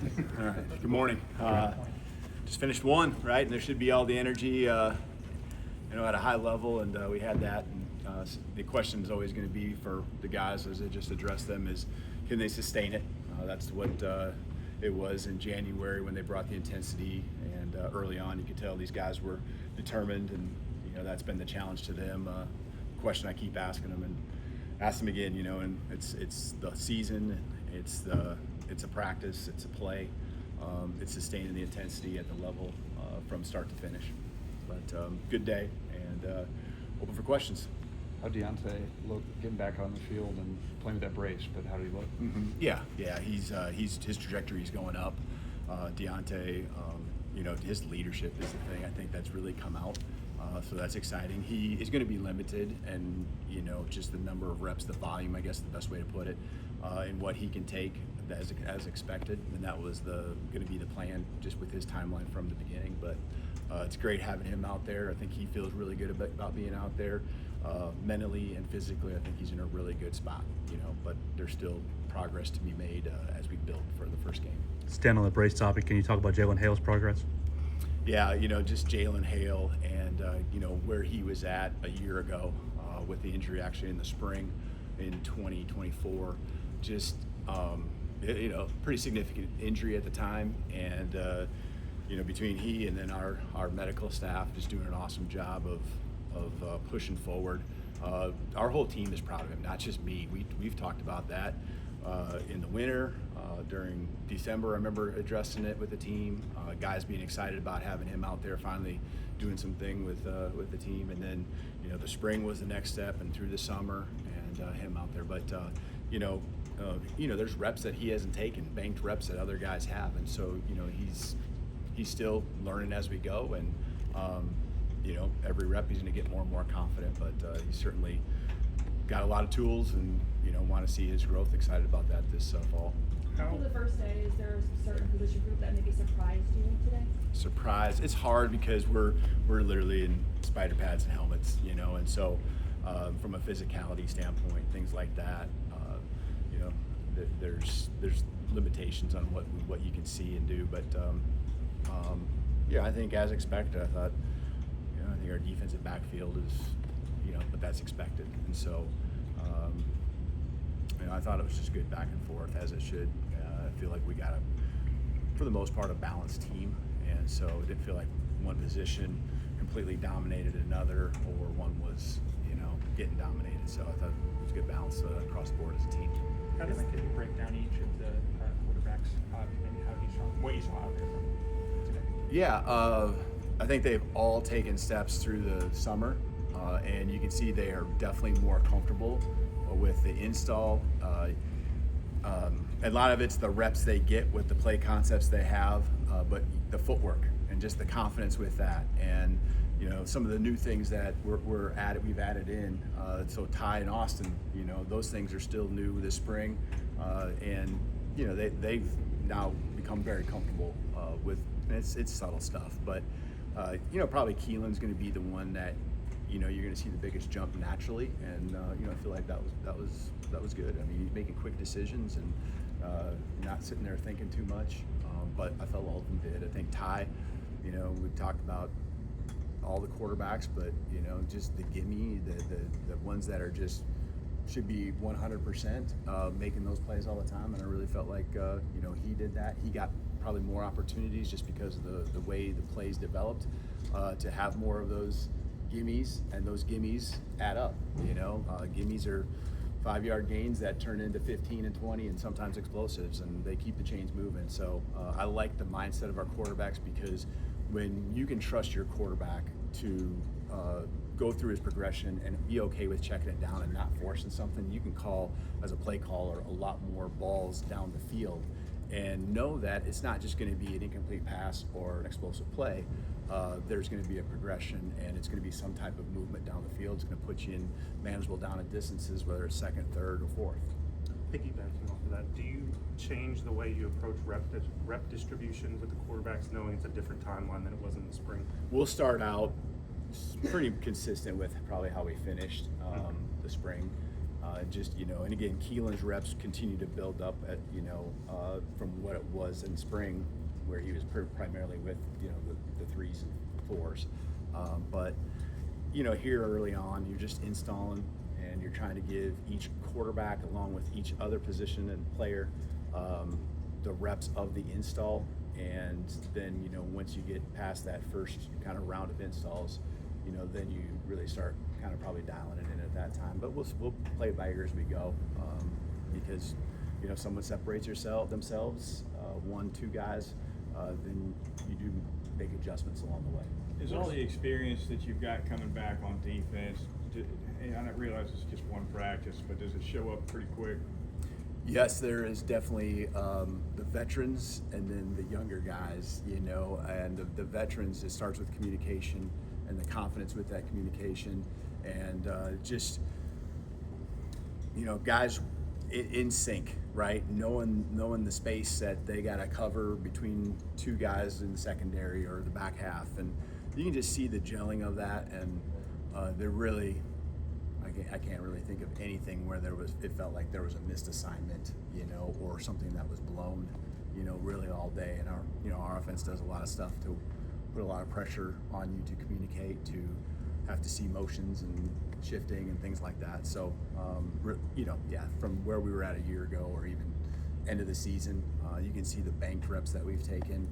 All right. Good morning. Just finished one, right? And there should be all the energy, at a high level, and we had that. And the question is always going to be for the guys, as I just addressed them, is can they sustain it? That's what it was in January when they brought the intensity, and early on you could tell these guys were determined, and that's been the challenge to them. Question I keep asking them, and ask them again. And it's the season, it's a practice, it's a play. It's sustaining the intensity at the level from start to finish. But good day, and open for questions. How Deontay look getting back on the field and playing with that brace? But how did he look? Mm-hmm. Yeah. He's his trajectory is going up. Deontay, his leadership is the thing I think that's really come out. So that's exciting. He is going to be limited, and just the number of reps, the volume, I guess the best way to put it, and what he can take as expected. And that was going to be the plan, just with his timeline from the beginning. But it's great having him out there. I think he feels really good about being out there, mentally and physically. I think he's in a really good spot. But there's still progress to be made as we build for the first game. Stand on the brace topic. Can you talk about Jaylen Hale's progress? Yeah, just Jaylen Hale and, where he was at a year ago with the injury actually in the spring in 2024. Just, pretty significant injury at the time. And, between he and then our medical staff just doing an awesome job of pushing forward. Our whole team is proud of him, not just me. We've talked about that in the winter. During December, I remember addressing it with the team, guys being excited about having him out there finally doing something with the team, and then the spring was the next step, and through the summer, and him out there. But there's reps that he hasn't taken, banked reps that other guys have, and so he's still learning as we go, and every rep he's going to get more and more confident. But he's certainly got a lot of tools, and want to see his growth. Excited about that this fall. For the first day, is there a certain position group that maybe surprised you today? Surprise! It's hard because we're literally in spider pads and helmets, and so from a physicality standpoint, things like that, there's limitations on what you can see and do. But I think as expected, I thought, I think our defensive backfield is, but that's expected, and so. I thought it was just good back and forth, as it should. I feel like we got for the most part, a balanced team, and so it didn't feel like one position completely dominated another, or one was, getting dominated. So I thought it was a good balance across the board as a team. How does you break down each of the quarterbacks and what you saw out there from today? Yeah, I think they've all taken steps through the summer, and you can see they are definitely more comfortable with the install. A lot of it's the reps they get with the play concepts they have, but the footwork and just the confidence with that, and some of the new things that we've added in. So Ty and Austin, those things are still new this spring, and they've now become very comfortable with. It's subtle stuff, but probably Kalen's going to be the one that. You're going to see the biggest jump naturally, and I feel like that was good. I mean, he's making quick decisions and not sitting there thinking too much. But I felt all of them did. I think Ty, we've talked about all the quarterbacks, but just the gimme, the ones that are just should be 100% making those plays all the time. And I really felt like he did that. He got probably more opportunities just because of the way the plays developed to have more of those gimmies, and those gimmies add up. Gimmies are 5-yard gains that turn into 15 and 20, and sometimes explosives, and they keep the chains moving. So I like the mindset of our quarterbacks, because when you can trust your quarterback to go through his progression and be okay with checking it down and not forcing something, you can call, as a play caller, a lot more balls down the field, and know that it's not just going to be an incomplete pass or an explosive play. There's going to be a progression, and it's going to be some type of movement down the field. It's going to put you in manageable down at distances, whether it's second, third, or fourth. Piggybacking off of that, do you change the way you approach rep distribution with the quarterbacks, knowing it's a different timeline than it was in the spring? We'll start out pretty consistent with probably how we finished the spring. Just, and again, Keelan's reps continue to build up at, from what it was in spring, where he was primarily with, the threes and fours. But, here early on, you're just installing and you're trying to give each quarterback, along with each other position and player, the reps of the install. And then, once you get past that first kind of round of installs, then you really start kind of probably dialing it in at that time. But we'll play it by ear as we go, because someone separates themselves, 1-2 guys, then you do make adjustments along the way. Is all the experience that you've got coming back on defense, and I realize it's just one practice, but does it show up pretty quick? Yes, there is definitely the veterans and then the younger guys, and the veterans, it starts with communication and the confidence with that communication, and just, guys in sync, right? Knowing the space that they got to cover between two guys in the secondary or the back half, and you can just see the gelling of that, and they're really, I can't really think of anything where it felt like there was a missed assignment, or something that was blown, really all day. And our offense does a lot of stuff to put a lot of pressure on you to communicate, to have to see motions and shifting and things like that. So, from where we were at a year ago or even end of the season, you can see the banked reps that we've taken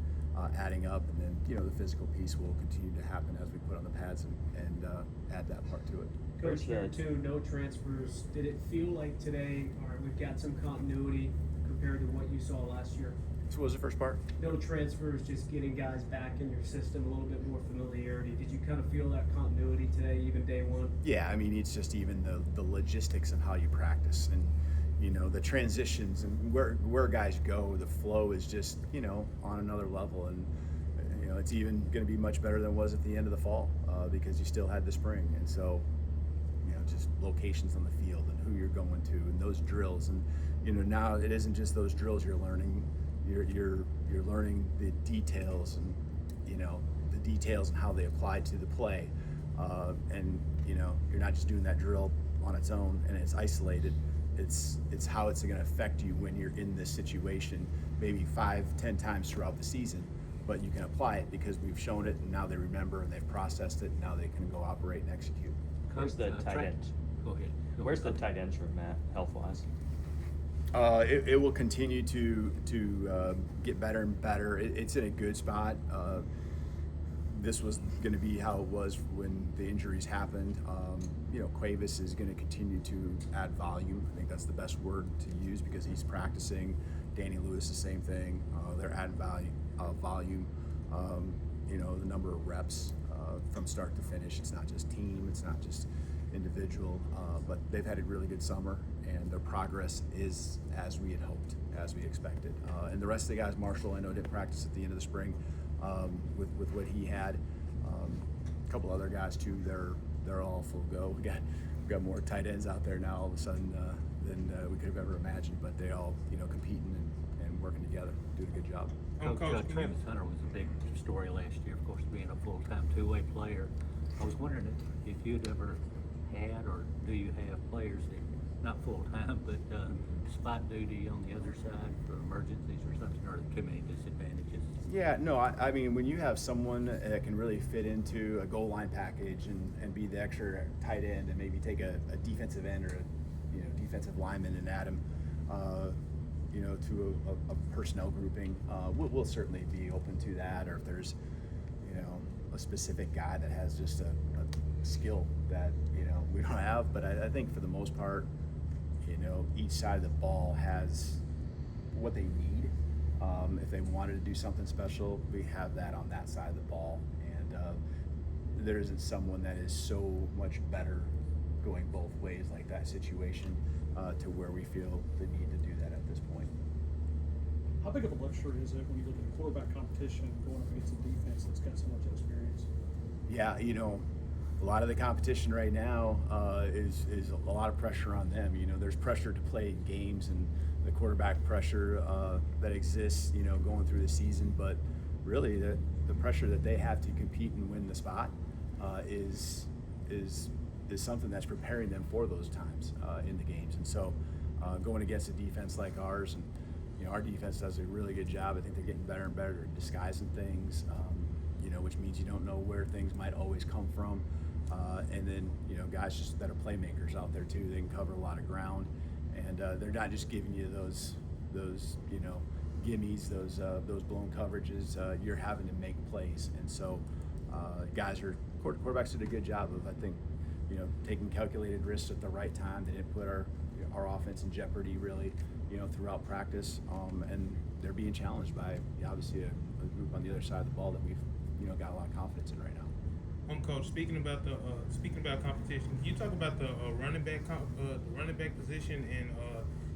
adding up, and then, the physical piece will continue to happen as we put on the pads and add that part to it. Coach, year 2, no transfers. Did it feel like today, all right, we've got some continuity compared to what you saw last year? So what was the first part? No transfers, just getting guys back in your system, a little bit more familiarity. Did you kind of feel that continuity today, even day one? Yeah, I mean, it's just even the logistics of how you practice, and the transitions and where guys go. The flow is just on another level, and it's even going to be much better than it was at the end of the fall, because you still had the spring, and so just locations on the field and who you're going to and those drills, and now it isn't just those drills you're learning. You're learning the details, and the details and how they apply to the play, and you're not just doing that drill on its own and it's isolated. It's how it's going to affect you when you're in this situation, maybe 5-10 times throughout the season, but you can apply it because we've shown it, and now they remember and they've processed it, and now they can go operate and execute. Where's the tight end? Go ahead. Where's the tight ends room at, health-wise? It will continue to get better and better. It's in a good spot. This was going to be how it was when the injuries happened. Cuevas is going to continue to add volume. I think that's the best word to use, because he's practicing. Danny Lewis, the same thing. They're adding volume. The number of reps from start to finish. It's not just team. It's not just individual. But they've had a really good summer, and their progress is as we had hoped, as we expected. And the rest of the guys, Marshall, I know didn't practice at the end of the spring with what he had. A couple other guys too. They're all full go. We got more tight ends out there now all of a sudden than we could have ever imagined. But they all competing and working together, doing a good job. Coach, Travis Hunter was a big story last year, of course, being a full-time two-way player. I was wondering if you'd ever had, or do you have players that, not full-time, but spot duty on the other side for emergencies or something, or too many disadvantages? Yeah, no, I mean, when you have someone that can really fit into a goal line package and be the extra tight end, and maybe take a defensive end or a defensive lineman and add him, to a personnel grouping, we'll certainly be open to that. Or if there's, a specific guy that has just a skill that, we don't have. But I think for the most part, each side of the ball has what they need. If they wanted to do something special, we have that on that side of the ball. And there isn't someone that is so much better going both ways like that situation to where we feel the need to do that at this point. How big of a luxury is it when you look at the quarterback competition going up against a defense that's got so much experience? Yeah, a lot of the competition right now is a lot of pressure on them. There's pressure to play games and the quarterback pressure that exists, going through the season. But really, the pressure that they have to compete and win the spot is is something that's preparing them for those times in the games. And so going against a defense like ours, and our defense does a really good job. I think they're getting better and better at disguising things, which means you don't know where things might always come from. And then guys just that are playmakers out there too. They can cover a lot of ground, and they're not just giving you those gimmies, those blown coverages. You're having to make plays, and so quarterbacks did a good job of, I think, taking calculated risks at the right time. They didn't put our offense in jeopardy really, throughout practice, and they're being challenged by obviously a group on the other side of the ball that we've got a lot of confidence in right now. Coach, speaking about competition, can you talk about the running back position and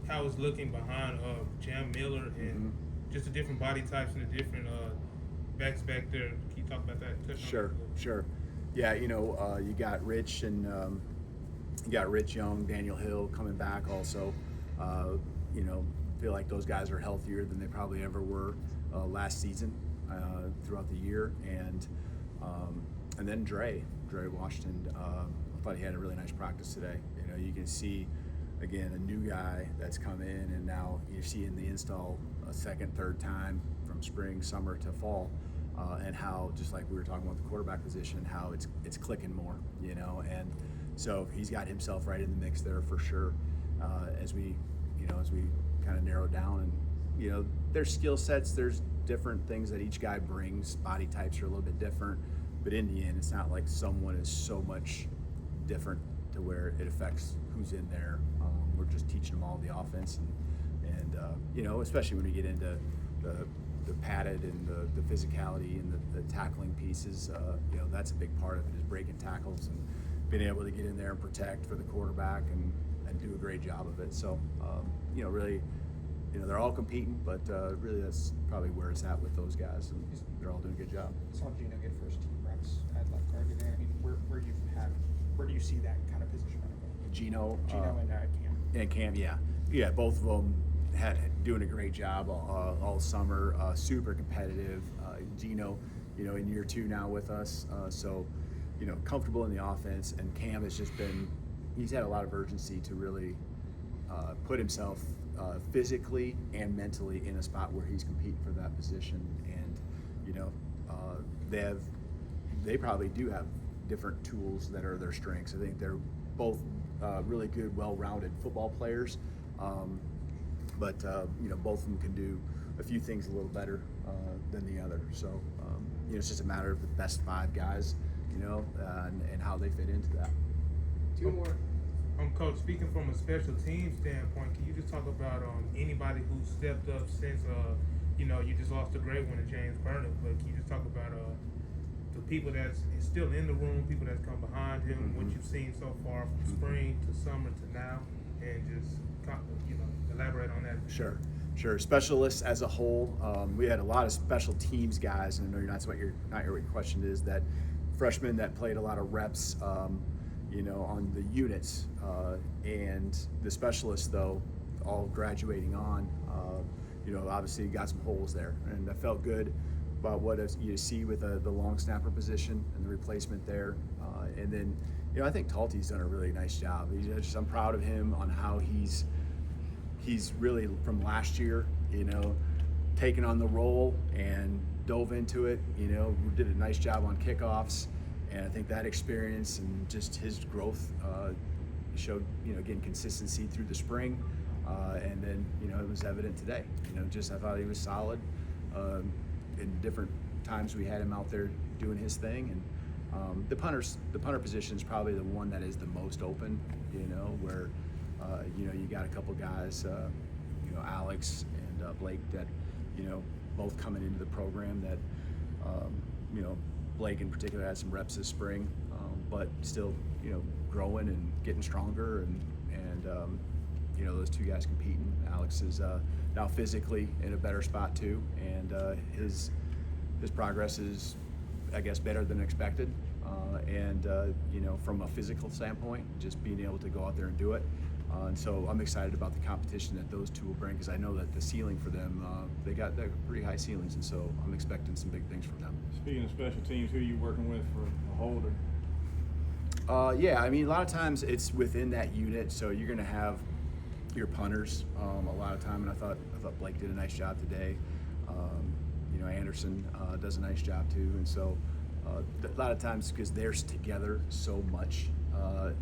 how it's looking behind Jam Miller and just the different body types and the different backs back there? Can you talk about that? Touch on that? Sure. Yeah, you got Rich and you got Rich Young, Daniel Hill coming back also. Feel like those guys are healthier than they probably ever were last season throughout the year, and then Dre Washington. I thought he had a really nice practice today. You can see again a new guy that's come in, and now you're seeing the install a second, third time from spring, summer to fall, and how, just like we were talking about the quarterback position, how it's clicking more, and so he's got himself right in the mix there for sure. As we kind of narrow down, and there's skill sets, there's different things that each guy brings. Body types are a little bit different, but in the end, it's not like someone is so much different to where it affects who's in there. We're just teaching them all the offense, and especially when we get into the padded and the physicality and the tackling pieces, that's a big part of it, is breaking tackles and being able to get in there and protect for the quarterback and do a great job of it. So, really, they're all competing, but really that's probably where it's at with those guys, and they're all doing a good job. Saw Gino get first team reps at left guard today. I mean, where do you see that kind of position running back? Gino and Cam. And Cam, yeah, both of them doing a great job all summer. Super competitive. Gino, in year 2 now with us, so comfortable in the offense, and Cam has just been. He's had a lot of urgency to really put himself physically and mentally in a spot where he's competing for that position, and they probably do have different tools that are their strengths. I think they're both really good, well-rounded football players, but both of them can do a few things a little better than the other. So it's just a matter of the best 5 guys, and how they fit into that. 2 more. Coach, speaking from a special team standpoint, can you just talk about anybody who stepped up since you just lost a great one to James Burnett, but can you just talk about the people that's still in the room, people that's come behind him, what you've seen so far from spring to summer to now, and just elaborate on that? Sure. Specialists as a whole, we had a lot of special teams guys, and I know not what your question is, that freshmen that played a lot of reps, on the units, and the specialists, though, all graduating on, obviously got some holes there, and I felt good about what you see with the long snapper position and the replacement there, and then I think Talty's done a really nice job. I'm proud of him on how he's really, from last year, taken on the role and dove into it. Did a nice job on kickoffs. And I think that experience and just his growth showed, again, consistency through the spring, and then it was evident today. I thought he was solid. In different times we had him out there doing his thing, and the punter position is probably the one that is the most open. Where you got a couple guys, Alex and Blake, that both coming into the program that Blake in particular had some reps this spring, but still, growing and getting stronger, and those 2 guys competing. Alex is now physically in a better spot too, and his progress is, I guess, better than expected. And from a physical standpoint, just being able to go out there and do it. And so I'm excited about the competition that those 2 will bring, because I know that the ceiling for them, they got pretty high ceilings, and so I'm expecting some big things from them. Speaking of special teams, who are you working with for a holder? Yeah, I mean, a lot of times it's within that unit, so you're going to have your punters a lot of time, and I thought Blake did a nice job today. Anderson does a nice job too, and so a lot of times because they're together so much,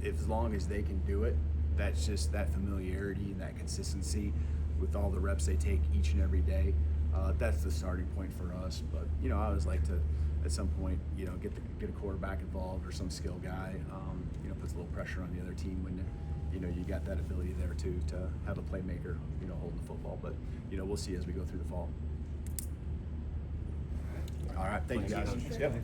as long as they can do it, that's just that familiarity and that consistency with all the reps they take each and every day. That's the starting point for us. But I always like to, at some point, get a quarterback involved or some skill guy. Puts a little pressure on the other team when you got that ability there too to have a playmaker holding the football. But we'll see as we go through the fall. All right, thank you guys. Yep.